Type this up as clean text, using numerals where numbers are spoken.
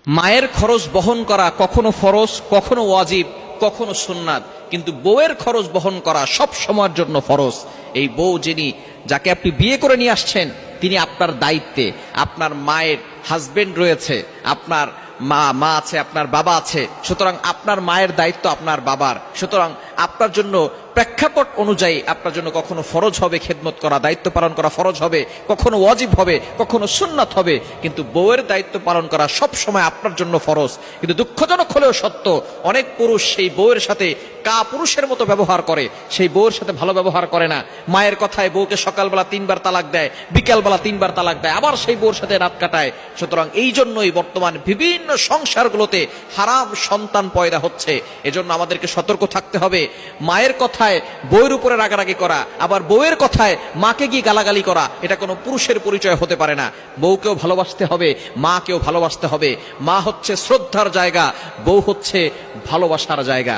মায়ের খরচ বহন করা কখনো ফরজ, কখনো ওয়াজিব, কখনো সুন্নাত, কিন্তু বউয়ের খরচ বহন করা সব সময়ের জন্য ফরজ। এই বউ যিনি, যাকে আপনি বিয়ে করে নিয়ে আসছেন, তিনি আপনার দায়িত্বে। আপনার মায়ের হাজবেন্ড রয়েছে, আপনার মা আছে, আপনার বাবা আছে, সুতরাং আপনার মায়ের দায়িত্ব আপনার বাবার। সুতরাং আপনার জন্য প্রেক্ষাপট অনুযায়ী আপনার জন্য কখনো ফরজ হবে খেদমত করা, দায়িত্ব পালন করা ফরজ হবে, কখনো ওয়াজিব হবে, কখনো সুন্নাত হবে, কিন্তু বউয়ের দায়িত্ব পালন করা সব সময় আপনার জন্য ফরজ। কিন্তু দুঃখজনক হলেও সত্য, অনেক পুরুষ সেই বউয়ের সাথে পুরুষের মতো ব্যবহার করে, সেই বউয়ের সাথে ভালো ব্যবহার করে না। মায়ের কথায় বউকে সকালবেলা 3বার তালাক দেয়, বিকালবেলা 3বার তালাক দেয়, আবার সেই বউর সাথে রাত কাটায়। সুতরাং এই জন্যই বর্তমান বিভিন্ন সংসারগুলোতে হারাম সন্তান পয়দা হচ্ছে। এজন্য আমাদেরকে সতর্ক থাকতে হবে। মায়ের কথায় বউয়ের উপরে রাগারাগি করা, আবার বউয়ের কথায় মাকে গিয়ে গালাগালি করা, এটা কোনো পুরুষের পরিচয় হতে পারে না। বউকেও ভালোবাসতে হবে, মাকেও ভালোবাসতে হবে। মা হচ্ছে শ্রদ্ধার জায়গা, বউ হচ্ছে ভালোবাসার জায়গা।